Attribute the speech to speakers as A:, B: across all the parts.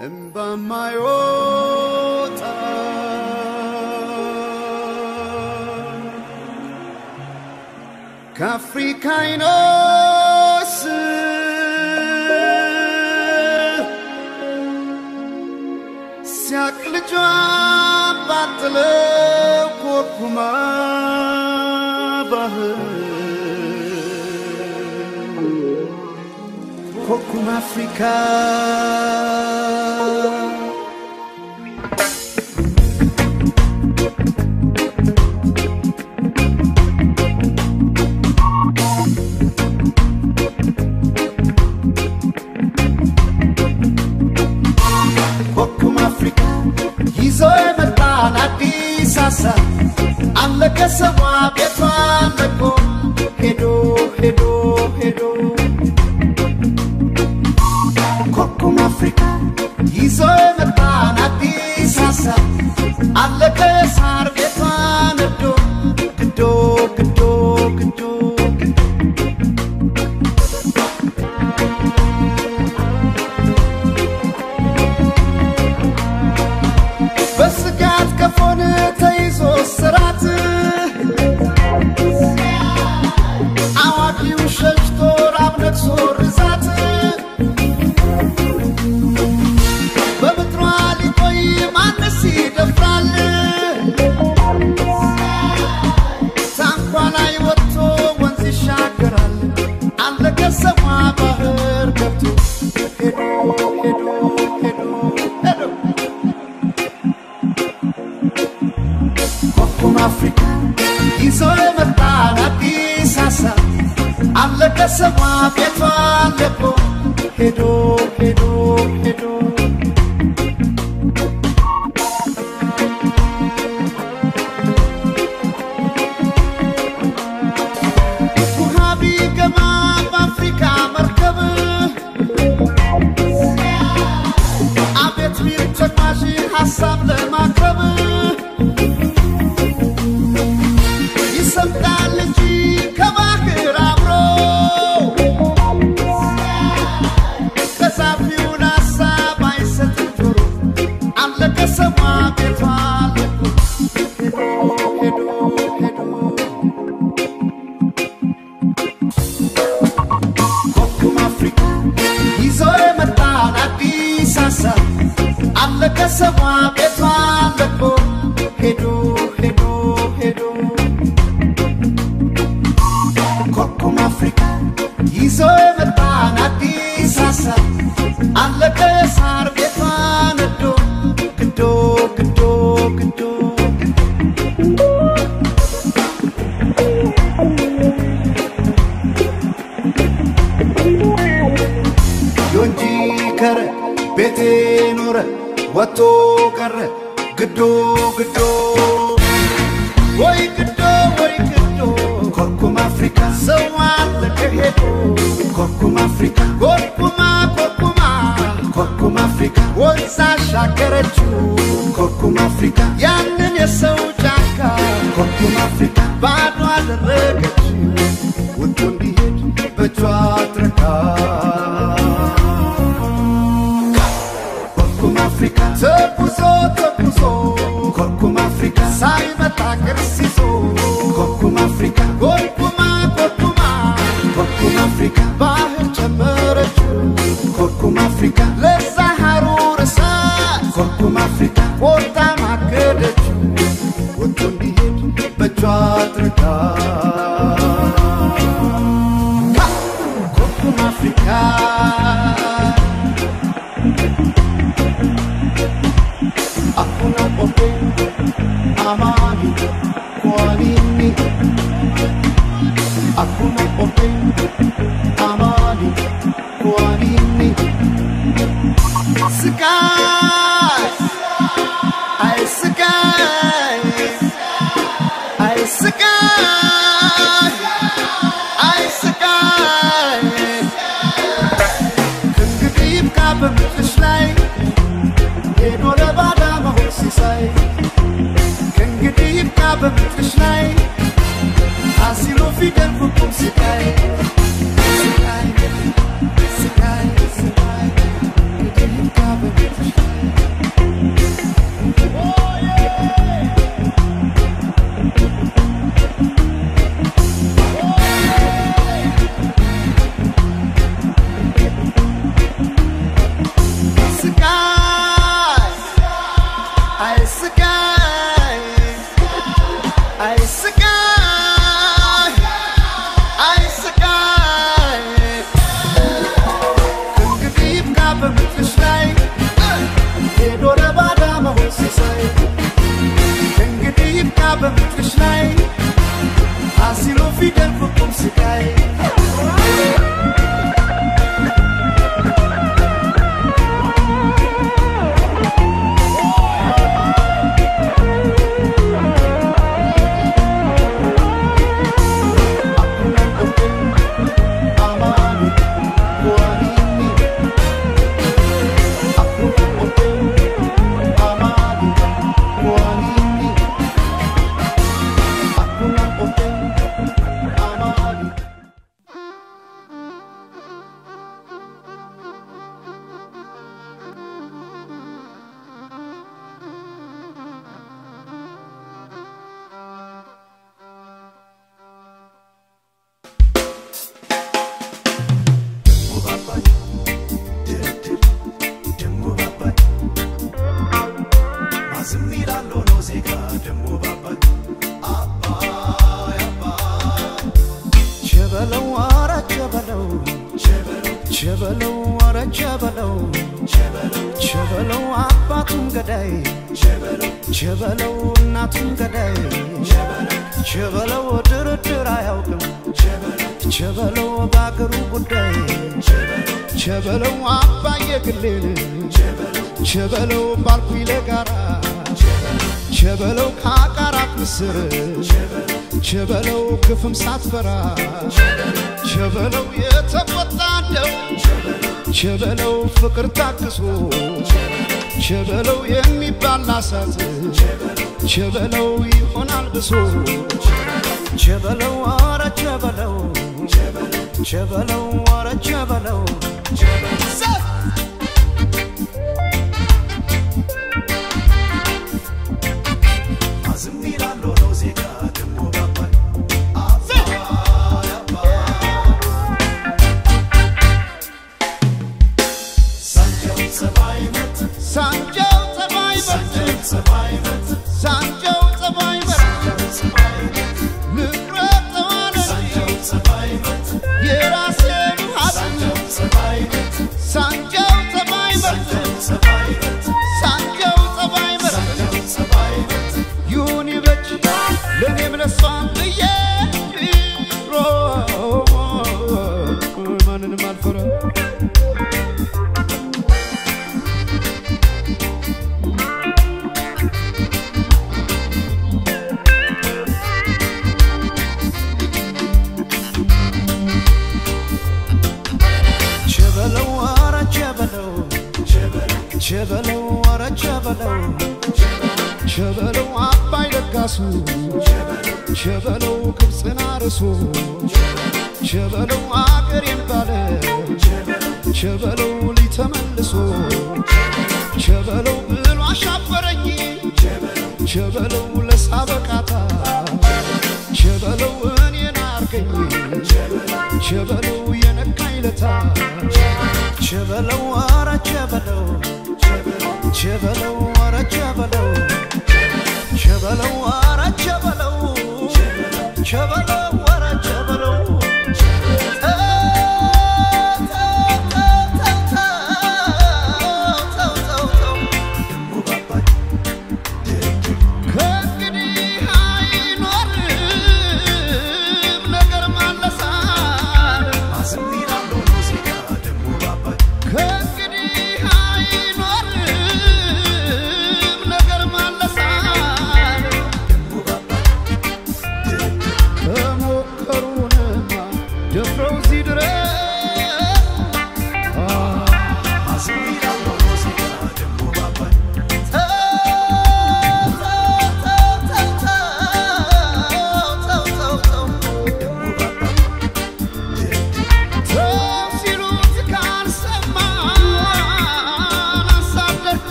A: Embamayota Kafrika inos Siaklejwa batle kokuma bah Kokuma Afrika Sasa Alaka sawa betwa lako Hedo hedo hedo Kokum Afrika Yizo emetana di sasa Alaka sar betwa lako Gedo gedo gedo Basgat kafone taizo sarat Awaki ushto rabnek sorzat Babetrali koy manasi dafral Tankwala yotto wanzi shakaral Allaka sawa bahar kabtu Hedo hedo hedo hedo Kokum Afrika Yizo emetana di sasa Alaka sawa betwa lako Hedo hedo hedo Kuhabi gama Afrika markab Abet wir chakmashi hasab le makrab Samdalji kabakir abro Kasafiuna sabai satuturu Allaka sawa betwa lako Hedo hedo Kokum Afrika Yizo emetana di sasa Allaka sawa betwa lako Hedo hedo hedo Kokum Afrika Yizo emetana di sasa Allaka sar betwa lako Gedo gedo gedo Yonji kare bete nore wato kare gedo gedo Woy gedo Kokum Afrika sawal kehedo Kokum Afrika Kokum Afrika wonsa shakarechu Kokum Afrika yanen yesau jaka Kokum Afrika bado aderegechu Wonton dihed betwa traka Kokum Afrika tepuzo Kokum Afrika sai matakar sizo Kokum Afrika Kokum Afrika bahir chamarchu Kokum Afrika lesaharu rasa Kokum Afrika kota makedechu Wonton dihed betwa traka Kokum Afrika Akuna pope amani kwanini Akuna pope amani kwanini Sky I sky I sky I sky Kengedip kabem fischlei Yedo le bada mahorsi sai Kengedip kabem fischlei Asilo fidel fukum sikai Sikai Sikai Sikai Kengedip kabem fischlei ቸበለው ወረ ቸበለው ቸበለው አባቱም ገዳይ ቸበለው እናቱም ገዳይ ቸበለው ድርድር አያውቅም ቸበለው ባገሩ ጉዳይ ቸበለው አባዬ ግሌን ቸበለው ባልኩኝ ለጋራ ቸበለው ካቃራት ምስር ቸበለው ክፍም ሳትፈራ ቸበለው የተቆጣለው ቸበለው ፍቅር ታክሶ ቸበለው የሚባላሳት ቸበለው ይሆናል ብሶ ቸበለው አረ ቸበለው ቸበለው አረ ቸበለው ቸበለው አረ ቸበለው ቸበለው አባይ ለጋሱ ቸበለው ግብጽን አርሶ ቸበለው አገሬን ባለ ቸበለው ሊተመልሶ ቸበለው ብሎ አሻፈረኝ ቸበለው ለሳበቃታ ቸበለው እኔን አርገኝ ቸበለው የነካኝ ለታ ቸበለው አረ ቸበለው ቸበለው አረ ቸበለው ቸበለው አረ ቸበለው ቸበለው አረ ቸበለው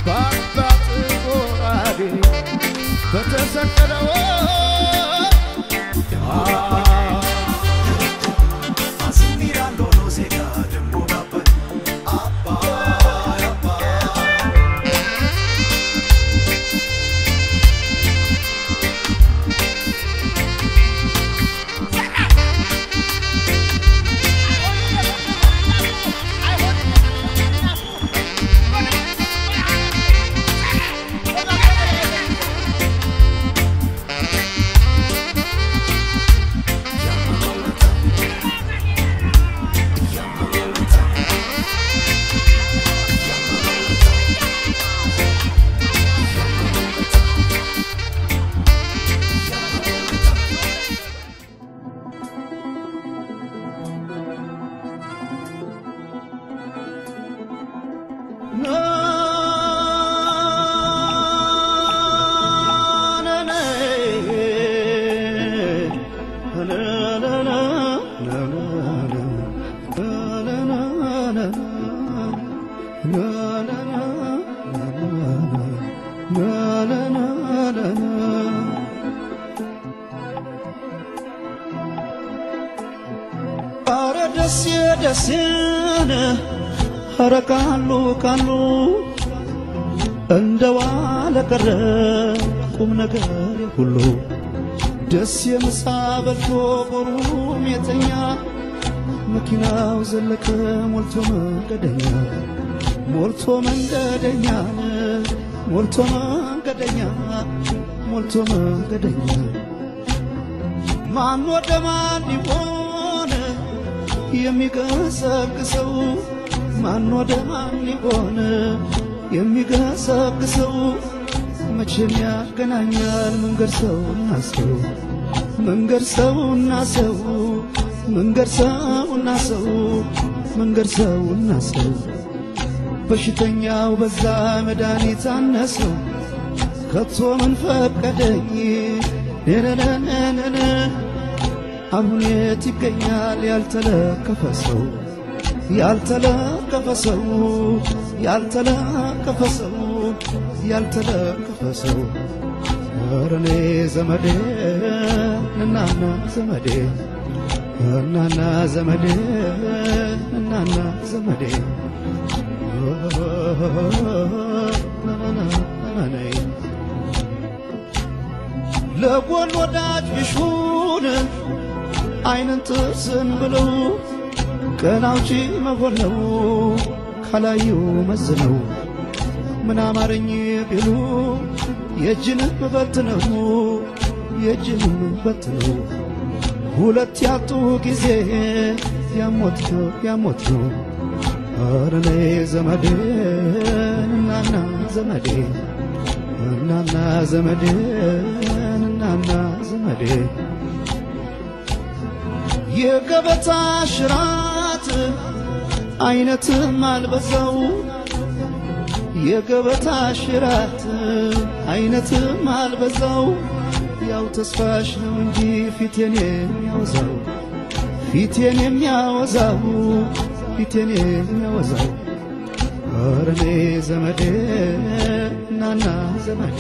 A: Baba ደስየነ ሐረካሉ ካሉ እንደዋለ ቀረ ቁም ነገር ሁሉ ደስ የምሳበልቶ ጎሩም የተኛ መኪናው ዘለቀ ሞልቶ መንገደኛ ሞልቶ መንገደኛ ሞልቶ መንገደኛ ሞልቶ መንገደኛ ማን ወደ ማን ይሆን የሚገሰግሰው ማን ወደ ማን ይሆን የሚገሰግሰው መቼም ያገናኛል መንገድ ሰውና ሰው መንገድ ሰውና ሰው መንገድ ሰውና ሰው መንገድ ሰውና ሰው በሽተኛው በዛ መድኃኒት አነሰው ከቶ ምን ፈቀደኝ ነነነነ አሁን የት ይገኛል ያልተለከፈ ሰው ያልተለከፈ ሰው ያልተለከፈ ሰው ያልተለከፈ ሰው ወረኔ ዘመዴ እናና ዘመዴ እናና ዘመዴ እናና ዘመዴ ለጎን ወዳጅ ቢሹን አይንን ጥርስን ብለው ቀናውጪ መሆነው ካላዩ መዝነው ምን አማረኝ ቢሉ የጅንም በትነው የጅንም በትነው ሁለት ያጡ ጊዜ ያሞት ነው አረኔ ዘመዴ እናና ዘመዴ እናና ዘመዴ እናና ዘመዴ የገበታ ሽራት አይነትም አልበዛው የገበታ ሽራት አይነትም አልበዛው ያው ተስፋሽ ነው እንጂ ፊቴን የሚያወዛው ፊቴን የሚያወዛው ፊቴን የሚያወዛው አረኔ ዘመዴ እናና ዘመዴ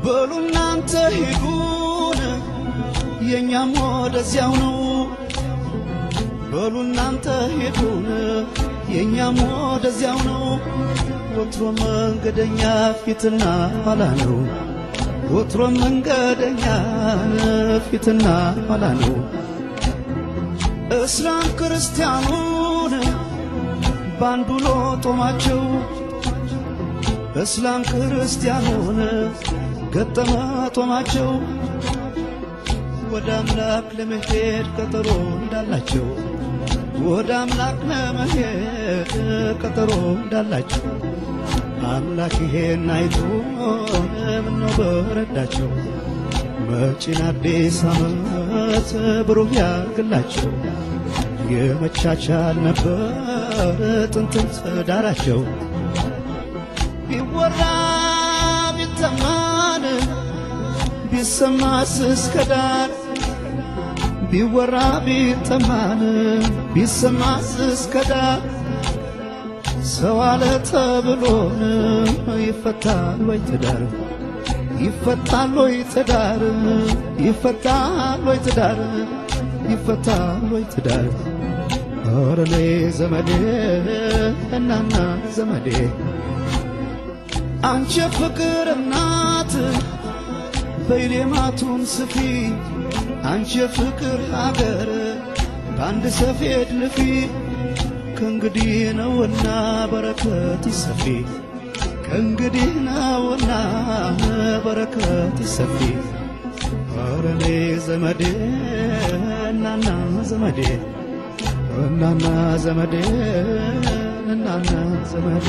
A: በሉናንተ ሄዱን የኛም ወደዚያው ነው በሉናንተ ሄዱን የኛም ወደዚያው ነው ወትሮ መንገደኛ ፊትና ኋላ ነው ወትሮ መንገደኛ ፊትና ኋላ ነው እስላም ክርስቲያኑን ባንዱ ሎጦማቸው እስላም ክርስቲያኑን ገጠመ ጦማቸው ወደ አምላክ ለመሄድ ቀጠሮ እንዳላቸው ወደ አምላክ ለመሄድ ቀጠሮ እንዳላቸው አምላክ ይሄን አይቶ ምነው በረዳቸው መጪን አዲስ ዓመት ብሩህ ያርግላቸው የመቻቻል ነበር ጥንትም ዳራቸው ቢወራ ቢተማን ቢሰማስ እስከዳር ቢወራ ቢተማን ቢሰማስ እስከዳር ሰው አለ ተብሎን ይፈታል ወይ ትዳር ይፈታል ወይ ትዳር ይፈታል ወይ ትዳር ይፈታል ወይ ትዳር አረኔ ዘመዴ እናና ዘመዴ አንቺ ፍቅር እናት በይሌማቱን ስፊ አንቺ ፍቅር ሀገር ባንድ ሰፌድ ልፊ ከእንግዲህ ነውና በረከት ይሰፊ ከእንግዲህ ነውና በረከት ይሰፊ አረኔ ዘመዴ እናና ዘመዴ እናና ዘመዴ እናና ዘመዴ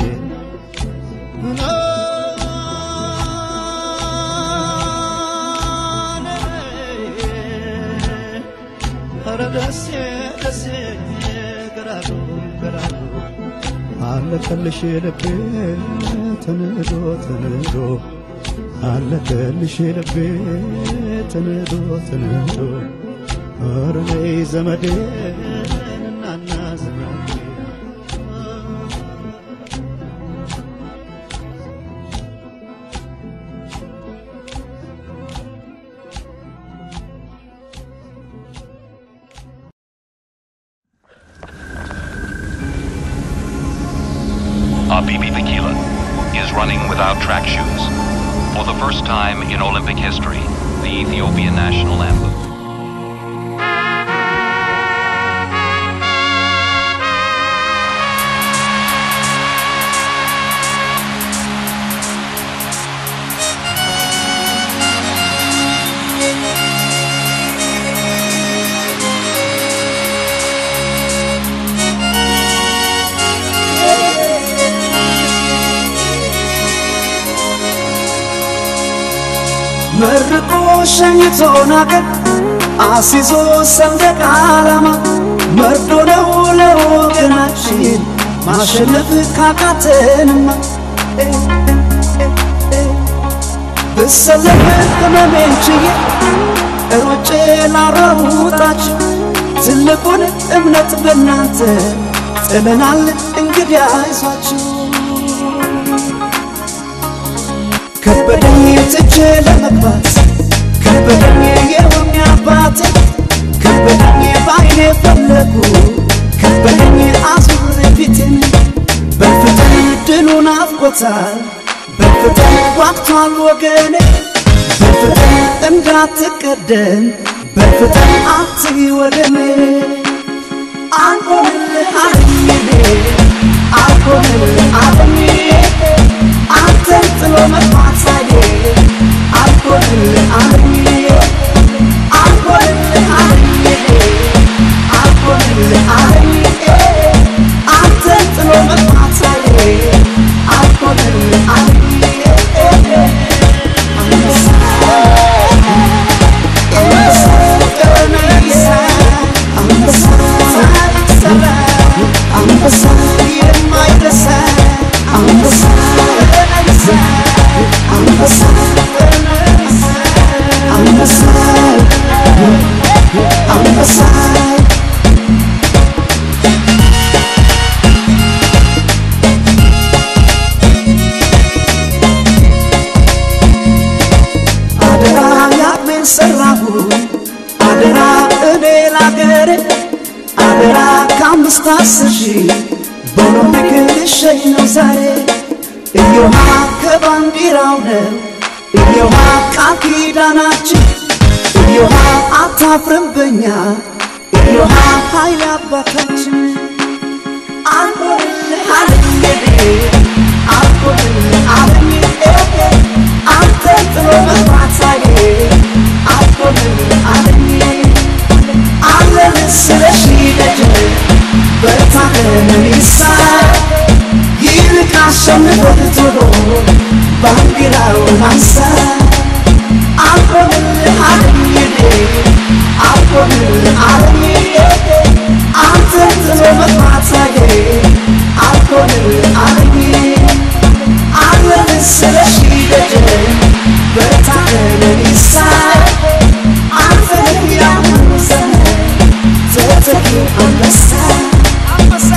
A: ደሴ ገራዶ አለቀልሽ ልቤ ተነዶ አለቀልሽ ልቤ ተነዶ ኧረ ነይ ዘመዴ እናና ዘመዴ
B: Bibi Bikila is running without track shoes. For the first time in Olympic history, the Ethiopian national anthem.
C: መርቆ ሸኝቶን አገር አሲዞ ሰንደቅ ዓላማ መርዶ ነው ለወገናችን ማሸነፍ ካቃተንማ ብሰለፍ ህመሜን ችዬ ሮጬ ላራውጣችሁ ትልቁን እምነት በእናንተ ጥለናል እንግዲህ አይዟችሁ ከበደኝ ትቼ ለመግባት ከበደኝ የወኔ አባቴ ከበደኝ ባይኔ ፈለጉ ከበደኝ አዙር ፊትን በፍቅር ድሉን አፍቆታል በፍቅር ዋቅቷል ወገኔ በፍቅር እንዳትቀደም በፍቅር አትይ ወደኔ አንቆምልህ አለኝ አንተን ጥሎ መጥፋት ሳይዴ አልቆልህ አለኝ አንተን ጥሎ መጥፋት ሳይዴ አልቆልህ Stassci Bonomic ልሸኝ ነው ዛሬ እዮሃ ከባንዲራው ነው እዮሃ ቃል ኪዳናችን እዮሃ አታፍርም በኛ እዮሃ ኃይል አባታችን አንቆልህ አለኝ አንተን ጥሎ መጥፋት ሳይዴ አንቆልህ አለኝ አለን ስለሺ ደጀ በታመን ይሳይ ይልቃሸምበት ቶሎ ባንዲራውን አንሳ አልቆምልህ አለኝ አንተን ጥሎ መጥፋት ሳይዴ አልቆምልህ አለኝ አለን ስለሺ ደጀ በታመን ይሳይ አንተን ያምኑ ዘመን ተተኪ አንበሳ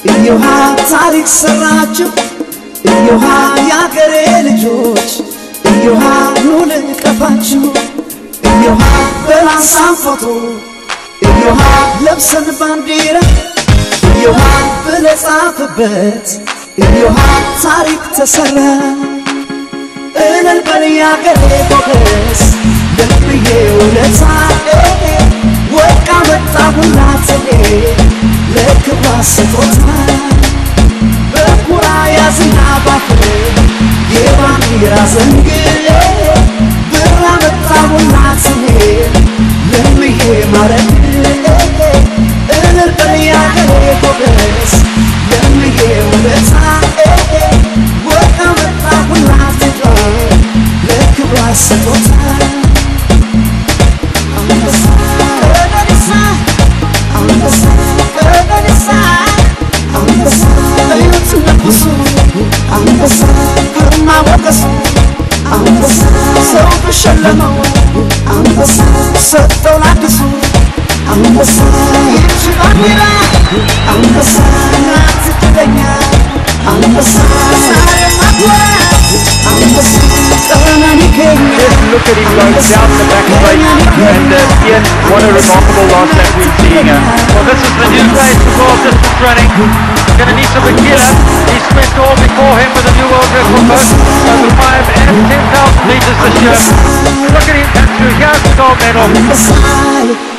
C: እዮሃ ታሪክ ሰራችሁ እዮሃ ያገሬ ልጆች እዮሃ ኑ ልንቀፋችሁ እዮሃ በላንሳን ፎቶ እዮሃ ለብሰን ባንዲራ እዮሃ ብለህ ጻፍበት እዮሃ ታሪክ ተሰራ እልል በል ያገሬ ጎበዝ ለብዬ ውለታ ወርቅ አመጣሁላት ለክብሯ ስጦታ በኩራ ያዝና ባፍሬ የባንዲራ ዘንግ ብር አመጣሁላት ለምዬ ማረግ እልል በል ያገሬ ጎበዝ ለምዬ ውለታ ወርቅ አመጣሁላት ለክብሯ ስጦታ ሰጠው ላዲሱ አንበሳ ይችላል ሚራ አንበሳ ናት ትገኛ አንበሳ አንበሳ
D: Look at him going down the back straight, and yet what a remarkable loss that we're seeing. Well, this is the new race for world distance running. Going to need some Akila. He spent all before him with a new world record both over 5 and 10,000 meters this year. Look at him come through. Here's the gold medal.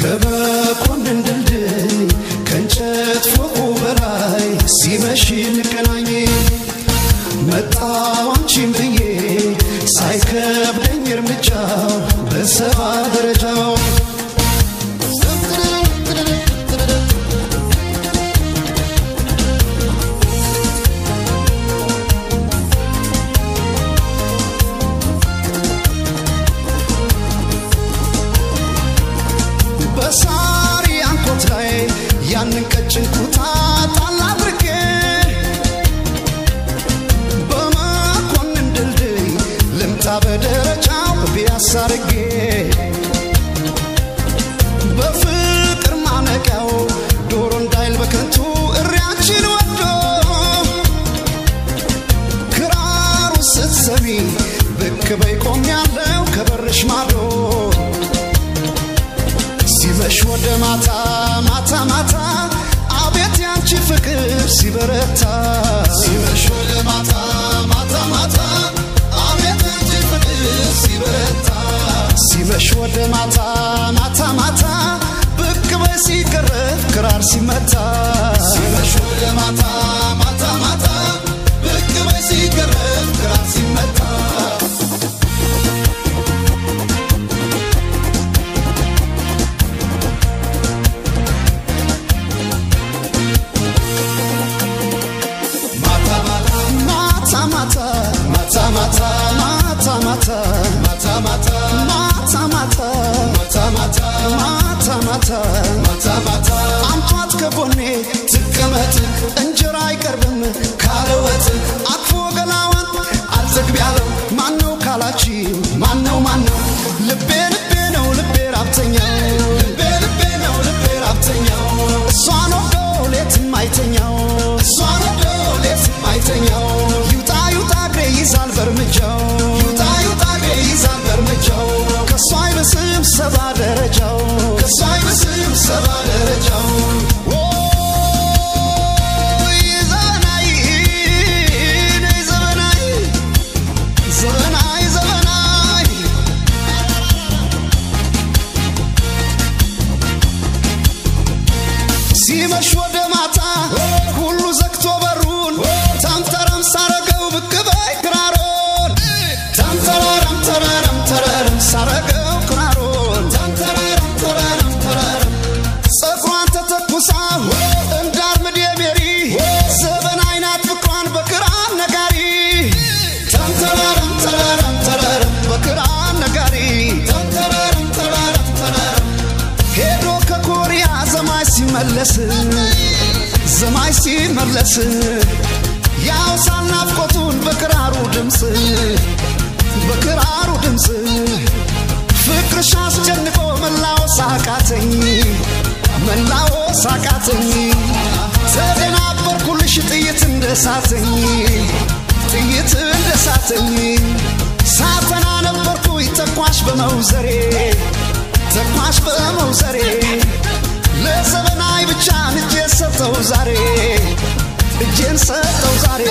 A: ከበቆንድል ድልድይ ከእንጨት ፎቁ በላይ ሲመሽ እንገናኝ መጣሁ አንቺን ብዬ ሳይከብደኝ እርምጃው በሰባ ደረጃው በሳሪ አንኮት ላይ ያንን ቀጭን ኩታ ጣል አድርጌ በመኮንን ድልድይ ልምጣ በደረጃው ቢያሳ አድርጌ በፍቅር ማነቂያው ዶሮ እንዳይል በከንቱ እሪያችን ወዶ ክራሩ ስትሰሚ ብቅ በይ ቆሜያለሁ ከበርሽ ማዶ ሲመሽ ወደ ማታ ማታ ማታ አቤት ያንቺ ፍቅር ሲበረታ ሲመሽ ወደ ማታ ማታ ማታ አቤት ያንቺ ፍቅር ሲበረታ ሲመሽ ወደ ማታ ማታ ማታ ብቅ በይ ሲቀረብ ክራር ሲመታ ሲመሽ ወደ ማታ ማታ ማታ ብቅ በይ ሲቀረብ ክራር ሲመታ አምጧት ከጎኔ ትቀመጥ እንጀራ አይቀርብም ካለወጥ አቅፎ ገላዋን አልዘግብ ያለው ማነው ካላችሁ ማነው ልቤ ልቤ ነው ልቤ ራብተኛው ልቤ ልቤ ነው ልቤ ራብተኛው እሷን ወዶ ሌትም አይተኛው እሷን ወዶ ሌትም አይተኛው ይውጣ ይውጣ እግሬ ይዛል በርምጃው ይውጣ ይውጣ እግሬ ይዛል በርምጃው ከሷ አይብስም ሰባ ደረጃው ከሷ አይብስም ሰባ ደረጃው ሲመሽ ወደ ማታ ሁሉ ዘግቶ በሩን ታምተረም ሳረገው ብቅ በይ ክራሮን ታምተረም ተረረም ተረረም ሳረገው ክራሮን ታምተረም ተረረም ተረረም ጸጉሯን ተተኩሳ እንዳርምድ የሜሪ ዘበን አይናት ፍቅሯን በክራር ነጋሪ ታምተረም ተረረም ተረረም በክራር ነጋሪ ታምተረም ተረረም ተረረም ሄዶ ከኮሪያ ዘማይ ሲመለስ ያው ሳናፍቆቱን በክራሩ ድምጽ ፍቅርሽ አስጨንቆ መላው ሳቃተኝ ተደናበርኩልሽ ጥይት እንደሳተኝ ሳተና ነበርኩ ተኳሽ በመውዘሬ ለዘበናይ ብቻ እጄን ሰጠው ዛሬ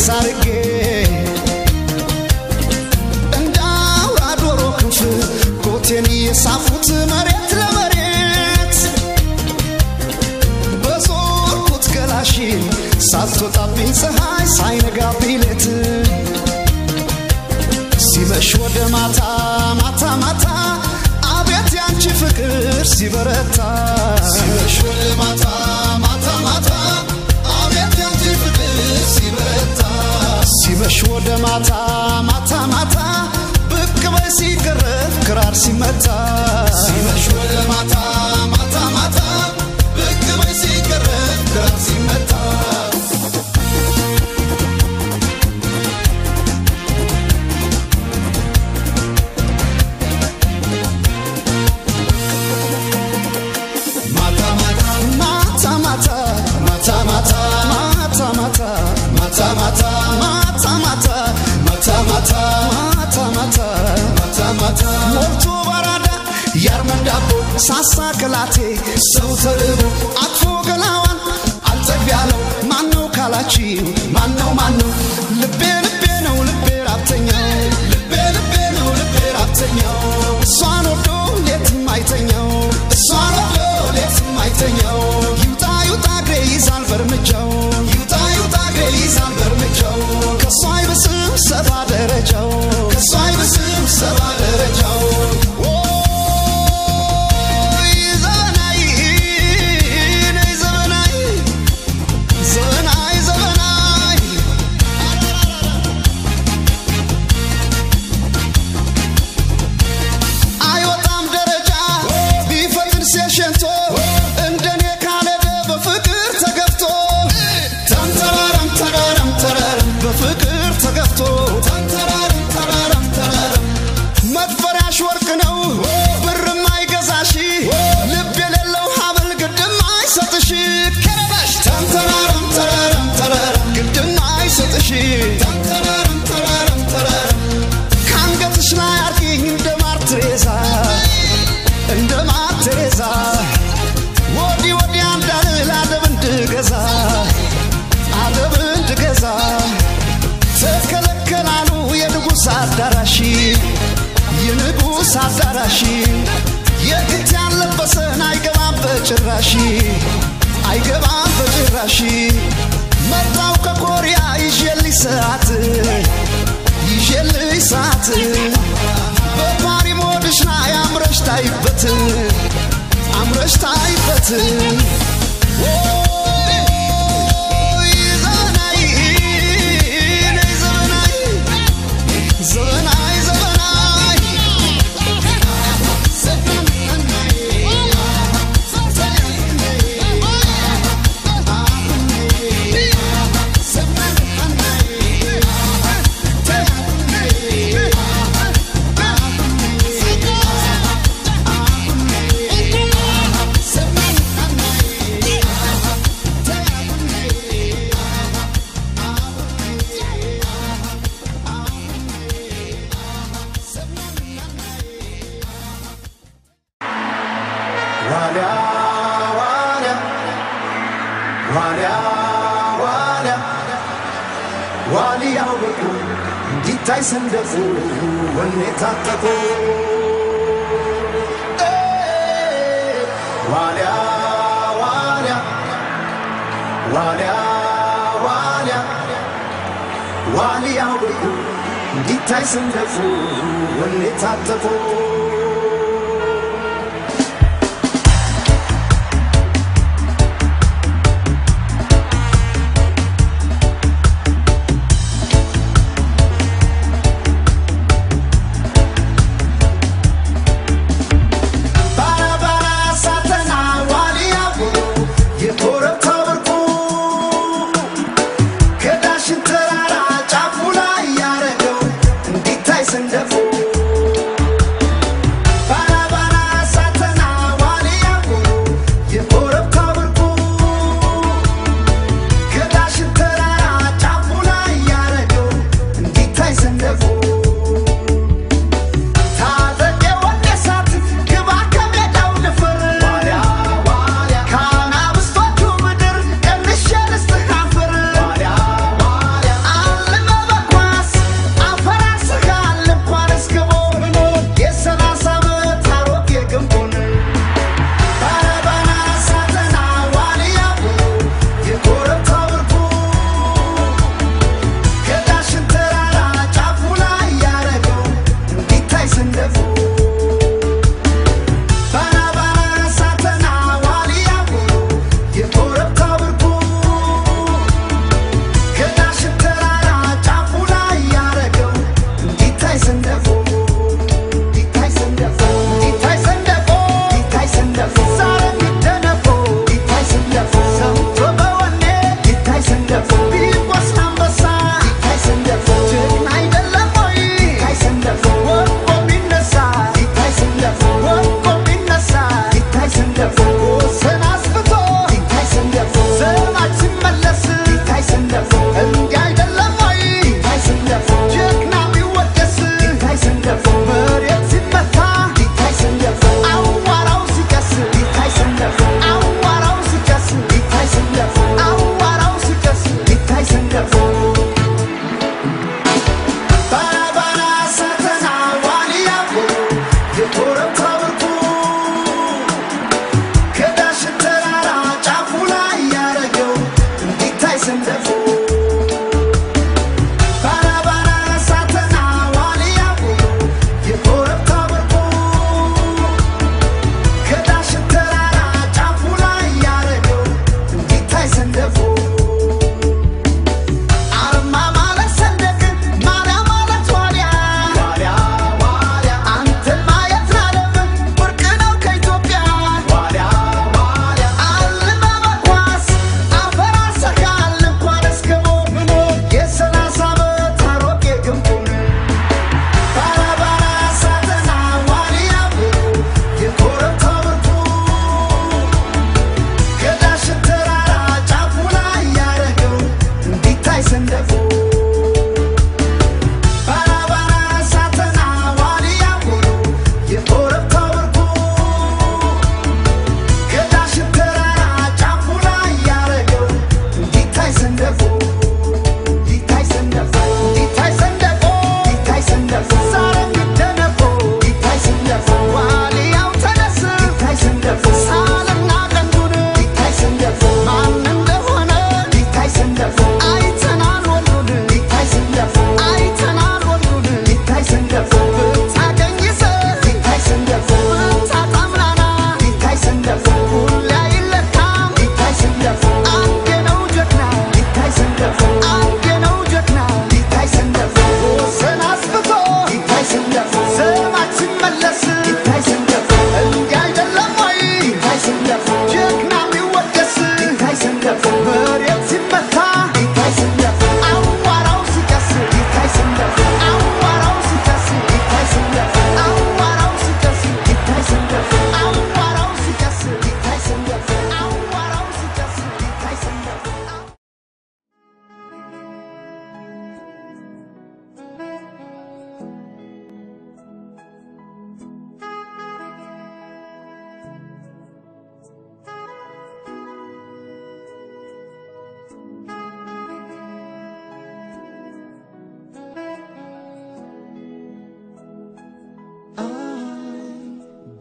A: ሳርጌ እንዳው አዶሮ ክንፍ ኮቴን የሳፉት መሬት ለመሬት በዞርኩት ገላሽን ሳትወጣብኝ ፀሐይ ሳይነጋብኝ ሌት ሲመሽ ወደ ማታ አቤት ያንቺ ፍቅር ሲበረታ ሲመሽ ወደ ማታ አቤት ያንቺ ፍቅር ሲበረታ ሲመሽ ወደ ማታ ብቅ በይ ሲቀረብ ክራር ሲመታ ሲመሽ ወደ ማታ ያርመንዳቦ ሳሳ ከላቴ ሰው ተርቦ አቅፎ ገላዋን አልጠግብ ያለው ማነው ካላችሁ ማነው ልቤ ነው ልቤ ራብተኛው ልቤ ነው ልቤ ራብተኛው እሷን ወዶ ሌትም አይተኛው እሷን ወዶ ሌትም አይተኛው ይውጣ እግሬ ይዛል በርምጃው ይውጣ እግሬ ይዛል በርምጃው ከሷ አይብስም ሰባ ደረጃው ከሷ አይብስም ሰባ ደረጃው ሳዳራሺ የግት ያለበሰን አይገባም በጭራሺ መጣው ከኮሪያ ይዤልኝ ሰዓት በፓሪ ሞድሽ ላይ አምረሽ ታይበት ዋልያው በቁ እንዲታይ ሰንደፉ ወኔ ታጠቁ ዋልያው በቁ እንዲታይ ሰንደፉ ወኔ ታጠቁ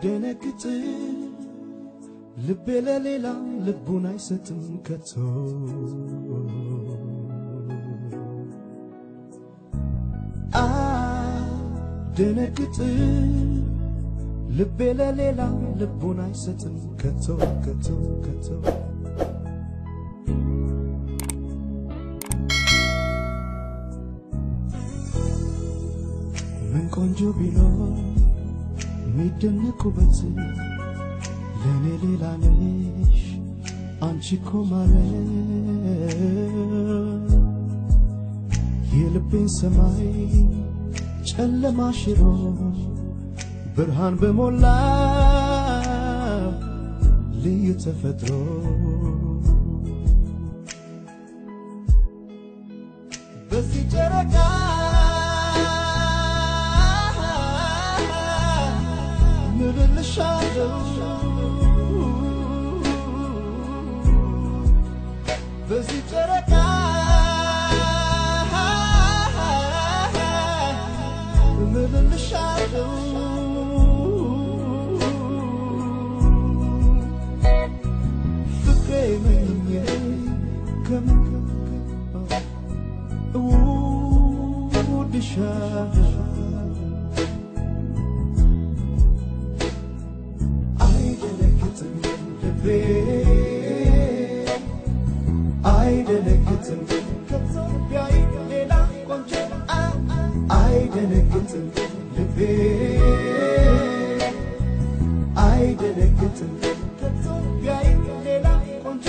A: ደነግጥ ልቤ ለሌላ ልቡን አይሰጥም ከቶ ደነግጥ ልቤ ለሌላ ልቡን አይሰጥም ከቶ ከቶ ከቶ ምን ቆንጆ ቢኖር ሚደነቁበት ለኔ ሌላ ነሽ አንቺ እኮ ማለት የልቤን ሰማይ ጨለማ ሽሮ ብርሃን በሞላ ልዩ ተፈጥሮ በዚህ ጨረቃ ምልልሻለሁ በዚህ ጨረቃ ምልልሻለሁ ፍቅሬ ምንዬ እወድሻለሁ አይደነግጥም ልቤ አይደነግጥም ከኢትዮጵያ ሌላ ቆንጆ አይደነግጥም ልቤ አይደነግጥም ከኢትዮጵያ ሌላ ቆንጆ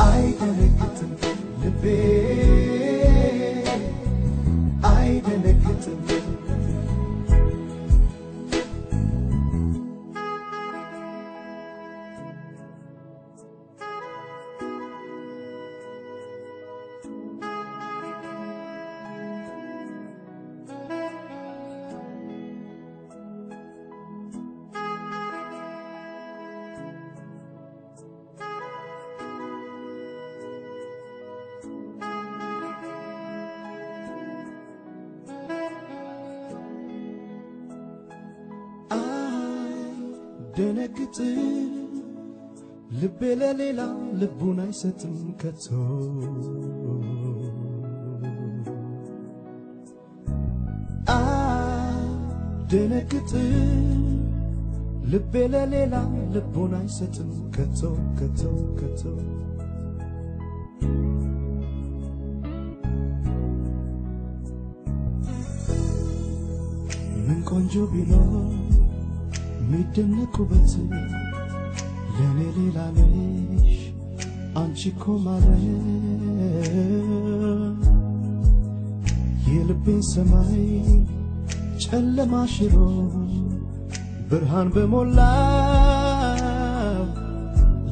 A: አይደነግጥም ልቤ አይደነግጥም ደነግጥ ልቤ ለሌላ ልቡን አይሰጥም ከቶ ደነግጥ ልቤ ለሌላ ልቡን አይሰጥም ከቶ ከቶ ከቶ ምን ቆንጆ ቢኖር ሚደነቁበት ለኔ ሌላ ነሽ አንቺ እኮ ማለት የልቤን ሰማይ ጨለማ ሽሮ ብርሃን በሞላ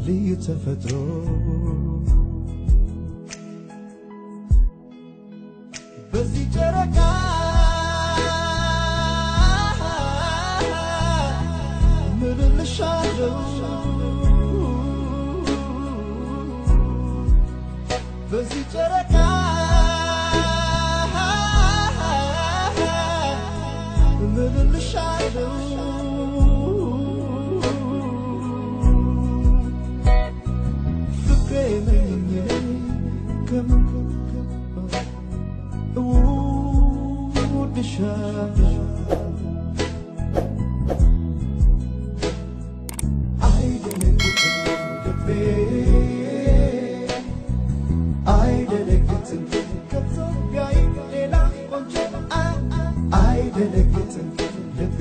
A: ልዩ ተፈጥሮ በዚህ ጨረቃ ምልልሻለሁ በዚህ ጨረቃ ምልልሻለሁ ፍቅሬ ምንዬ እወድሻለሁ አይደነግጥም ከኢትዮጵያ ሌላ ቆንጆ አይደነግጥም ልቤ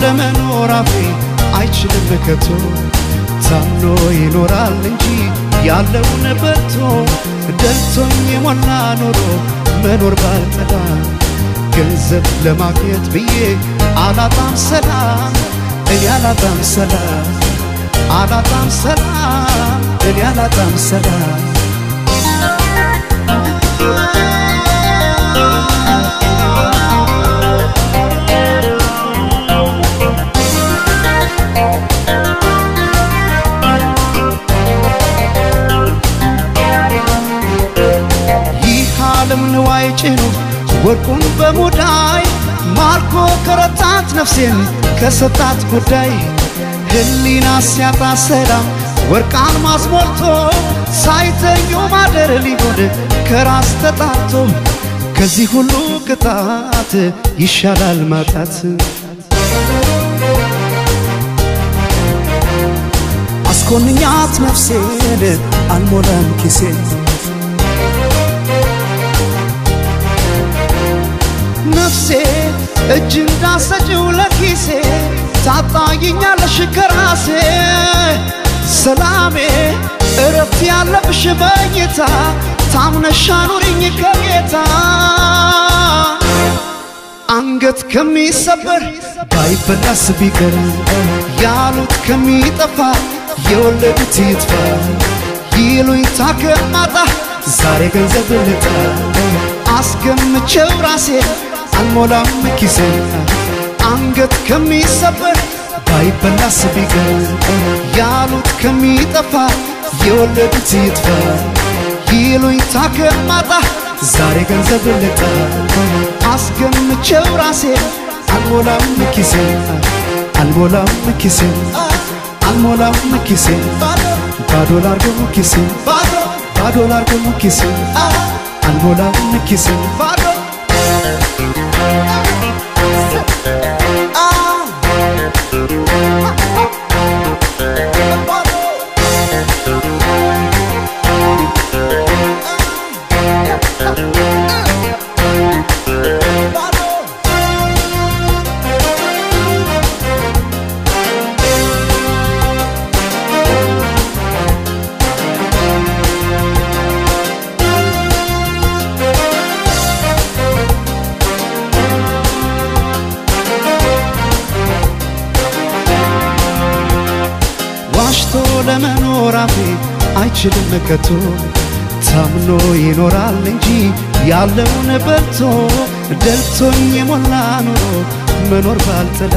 A: ለመኖር አፌ አይችልም ከቶ ታምኖ ይኖራል እንጂ ያለውን በልቶ ደልቶኝ የሞላ ኖሮ መኖር ባልጠላ ገንዘብ ለማግኘት ብዬ አላጣም ሰላም እኔ አላጣም ሰላም አላጣም ሰላም እኔ አላጣም ሰላም ንዋይ ጭኑ ወርቁን በሙዳይ ማርኮ ከረታት ነፍሴን ከሰጣት ጉዳይ ህሊና ሲያጣ ሰላም ወርቃን ማስሞልቶ ሳይተኙ ማደር ሊሆን ከራስ ተጣቶ ከዚህ ሁሉ ቅጣት ይሻላል ማጣት አስኮንኛት ነፍሴን አልሞላም ኪሴን ነፍሴ እጅ እንዳሰጭው ለኪሴ ታጣይኛለሽ ከራሴ ሰላሜ እረፍት ያለብሽ በኝታ ታምነሽ ኑሪኝ ከጌታ አንገት ከሚሰበር ባይበላስ ቢቀር ያሉት ከሚጠፋ የወለዱት ይጥፋ ይሉኝታ ከማጣ ዛሬ ገንዘብ ልጣ አስገምቼው ራሴ አልሞላም ኪሴ አንገት ከሚሰበር ባይበላስ ቢቀር ያሉት ከሚጠፋ የወለዱት ይጥፋ ይሉኝታ ከማጣ ዛሬ ገንዘብ ልጣ አስገምቼው ራሴ አልሞላም ኪሴ አልሞላም ኪሴ አልሞላም ኪሴ ባዶ ላርገው ኪሴ ባዶ ላርገው ኪሴ አልሞላም ኪሴ ባዶ ለመኖር አፌ አይችልም ከቶ ታምኖ ይኖራል እንጂ ያለውን በልቶ ደልቶኝ የሞላ ኑሮ መኖር ባልጠላ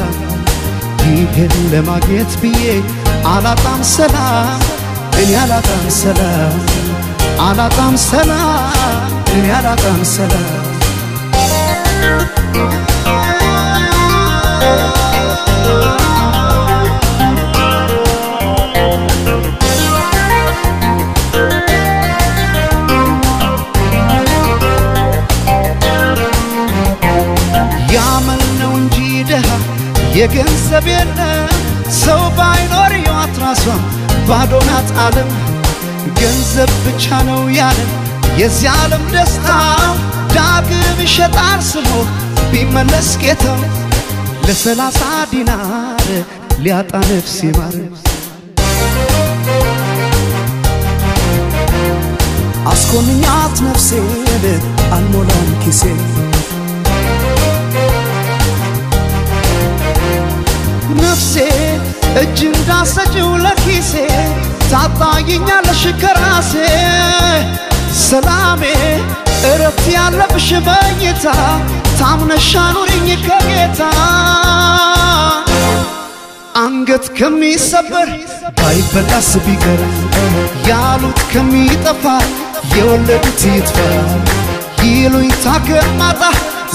A: ይህን ለማግኘት ብዬ አላጣም ሰላም እኔ አላጣም ሰላም አላጣም ሰላም እኔ አላጣም ሰላም የገንዘብ የለም ሰው ባይኖር ያት ራሷን ባዶ ናት ዓለም ገንዘብ ብቻ ነው ያለን የዚህ ዓለም ደስታ ዳግም ይሸጣል ስሞ ቢመለስ ጌታው ለ30 ዲናር ሊያጣ ነፍስ ይማር አስኮንኛት ነፍሴን አልሞላም ኪሴ ነፍሴ እጅ እንዳሰጭው ለኪሴ ታጣይኛለሽ ከራሴ ሰላሜ እረፍት ያለብሽ በኝታ ታምነሽ ኑሪኝ ከጌታ አንገት ከሚሰበር ባይበላስ ቢቀር ያሉት ከሚጠፋ የወለዱት ይጥፋ ይሉኝታ ከማጣ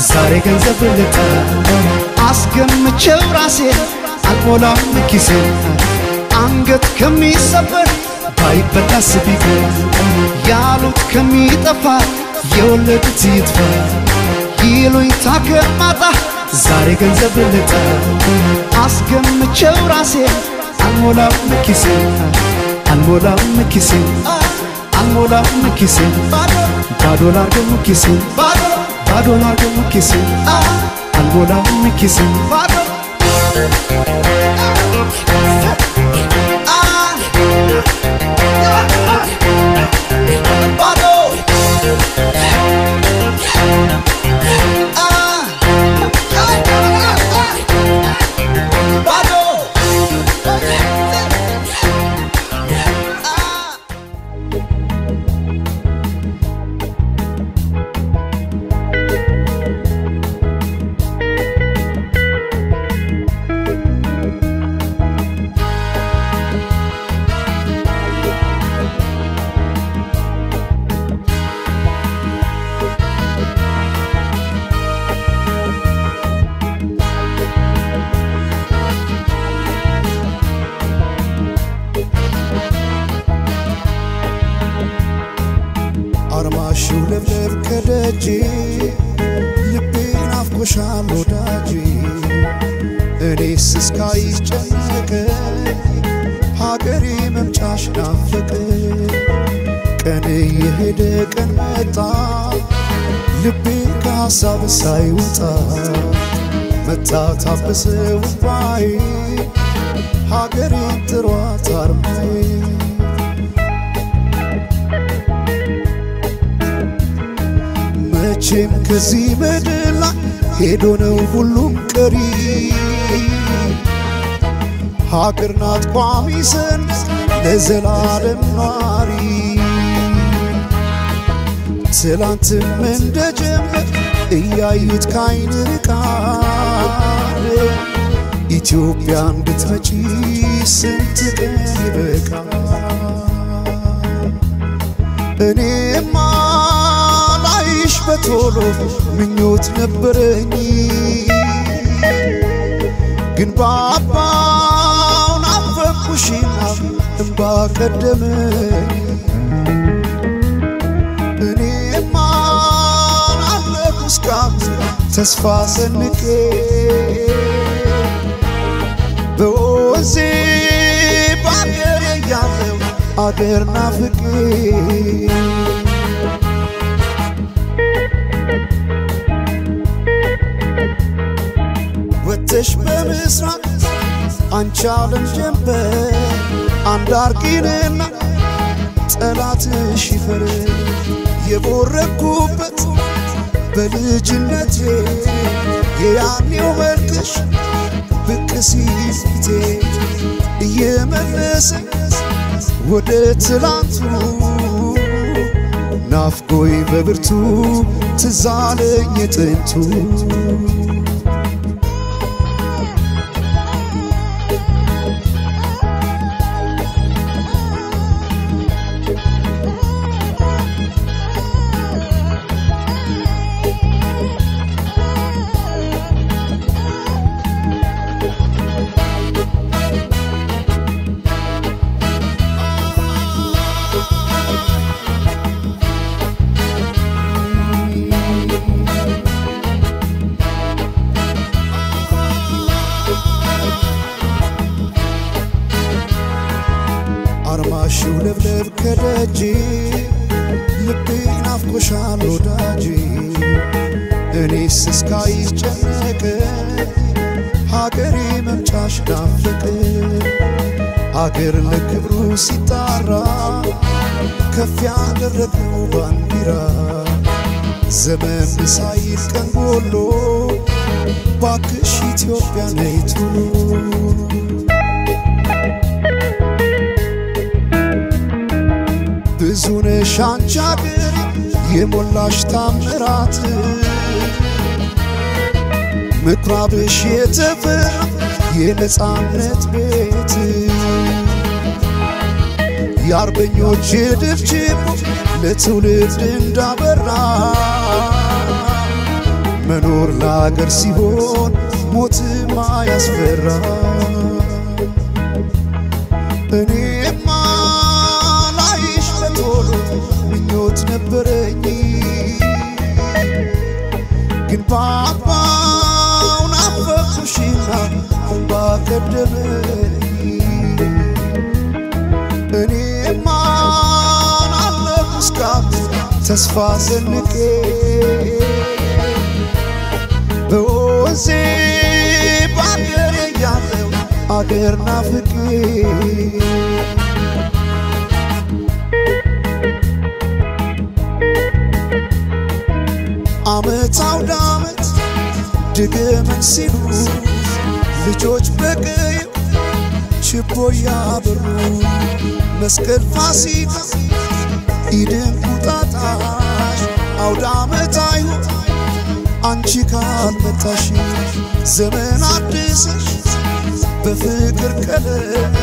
A: ዛሬ ገንዘብ ልጣ አስገምቼው ራሴ አልሞላም ኪሴ አንገት ከሚሰበር ባይበላስ ቢቀር ያሉት ከሚጠፋ የወለዱት ይጥፋ ይሉኝታ ከማጣ ዛሬ ገንዘብ ልጣ አስገምቼው ራሴ አልሞላም ኪሴ አልሞላም ኪሴ አልሞላም ኪሴ ባዶ ላርገው ኪሴ ባዶ ላርገው ኪሴ አልሞላም ኪሴ ባዶ አርማሽው ለብለብ ከደጄ ልቤን አፍቆሻል ወዳጄ እኔስ እስካይጨነቅ ሀገሬ መምጫሽ ናፈቀ ቀን የሄደ ቀን መጣ ልቤ ከሀሳብ ሳይወጣ መታ ታበሰው ባይ ሀገሬን ጥሯት አርማዬ መቼም ከዚህ ምድር ላይ ሄዶ ነው ሁሉም ቀሪ ሀገር ናት ቋሚ ሰንደቅ ለዘላለም ኗሪ ትላንትም እንደጀመር እያዩት ካይን ርቃል ኢትዮጵያ እንድትመጪ ስንት ቀን ይበቃል እኔማ ላይሽ በቶሎ ምኞት ነበረኝ ግን ባባው ናፈቅኩሽና እንባ ቀደመኝ እኔማ ናፈቅኩ እስካሁን ተስፋ ሰንቄ በወዜ በአገሬ ያለው አገር ናፍቄ ወተሽ በምስራቅ አንቺ ዓለም ጀንበር አንዳርጊንና ጠላትሽ ይፈር የቦረኩበት በልጅነቴ የያኔው መልክሽ ብቅ ሲል ፊቴ እየመለሰ ወደ ትላንቱ ናፍቆይ በብርቱ ትዝ አለኝ ጥንቱ አርማሽው ለብለብ ከደጄ ልቤን አፍቆሻል ወዳጄ እኔስ እስካይጨነቅ ሀገሬ መምጫሽ ናፈቀ አገር ለክብሩ ሲጣራ ከፍ ያደረገው ባንዲራ ዘመን ሳይል ቀን ጎሎ ባክሽ ኢትዮጵያ ነይ ቶሎ ብዙ ነሽ አንቺ አገር የሞላሽ ታምራት ምኩራብሽ የተፈራ የነጻነት ቤት የአርበኞች ድል ችቦ ለትውልድ እንዳበራ መኖር ለአገር ሲሆን ሞትማ ያስፈራ እኔማ ላይሽ በቶሎ ምኞት ነበረኝ ግን ባባው ናፈቅኩሽና እንባ ቀደመኝ እኔማ ናለሁ እስካሁን ተስፋ ሰንቄ በወዜ ባገሬ አገር ናፍቄ ዓመት አውደ ዓመት ድግምን ሲሉ ልጆች በቀየው ችቦ ያበሩ መስቀል ፋሲካ ኢድን ቁጣጣሽ አውደ ዓመት አይሁን አንቺ ካልመጣሽ ዘመን አድሰሽ በፍቅር ቀለም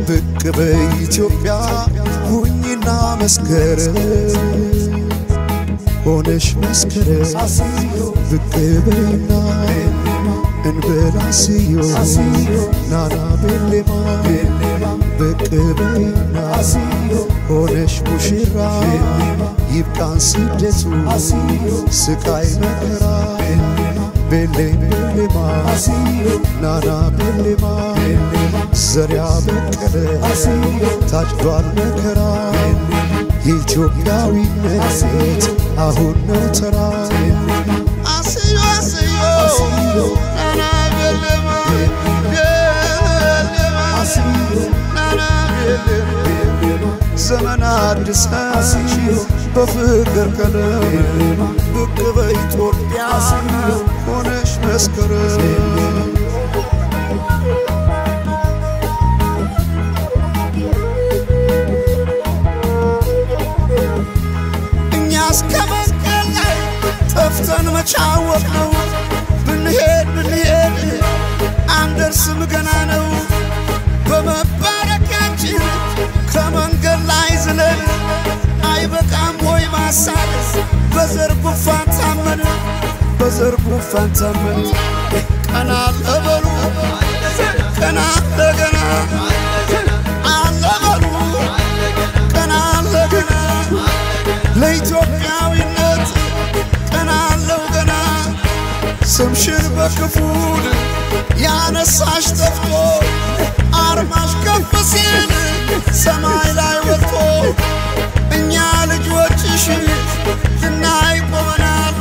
A: ብቅ በኢትዮጵያ ሁኚና መስከረም ሆነሽ መስከረም ብቅ በይና እንበላስዮ ናና ቤሌማ ብቅ በይና ሆነሽ ሙሽራ ይብቃን ስደቱ ስቃይ መከራ ቤሌም ቤሌማ ናና ቤሌማ ዘሪያ በቀለ ታጭዷል መከራ የኢትዮጵያዊነት አሁን ነው ተራ አስዮ አስዮ ናና ቤሌማ ናና ቤሌማ ዘመን አድሰሽ በፍቅር ቀለም ብቅ በኢትዮጵያ ሆነሽ መስከረም እኛስ ከመስቀል ላይ ጠፍተን መቻወቅ ነው ብንሄድ አንደርስም ገና ነው በመባረካችን ከመንገድ ላይ ዝለን አይበቃም ወይ ማሳደስ በዘር ጉንፋን ታመን ቀና ለበሉ ቀና ለገና አለበሉ ቀና ለገና ለኢትዮጵያዊነት ቀና ለው ገና ስምሽን በክፉል ያነሳሽ ጠፍቶ አርማሽ ከፍ ሲል ሰማይ ላይ ወጥቶ እኛ ልጆችሽ ልናይ ቆመናል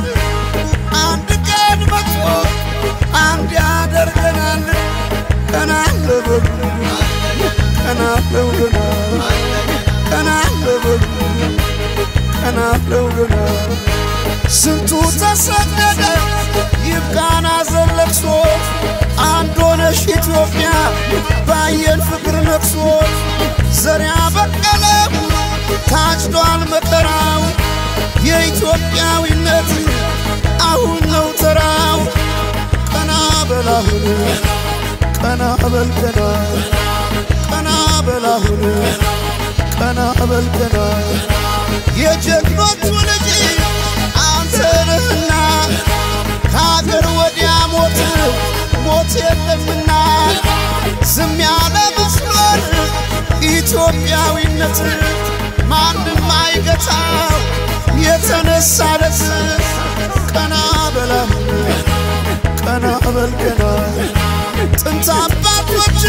A: አንድ ቀን መጥቶ አንድ ያደርገናል ቀና ለበሉ ቀና ለው ገና ቀና ለበሉ ቀና ለው ገና ስንቱ ተሰደደ ይብቃና ዘለቅሶ አንድ ሆነሽ ኢትዮጵያ ባየን ፍቅር ነክሶ ዘሪያ በቀለም ታጭዷል መከራው የኢትዮጵያዊነት አሁን ነው ተራው ቀና በላሁን ቀና በልገና ቀና በላሁን ቀና በልገና የጀግኖቹ ልጅ አንተ ነህና ከአገር ወዲያ ሞት የለምና ዝም ያለ መስሎን ኢትዮጵያዊነት ማንም አይገታው የተነሳለት ቀና በላሁን ቀና በልገና ጥንት አባቶች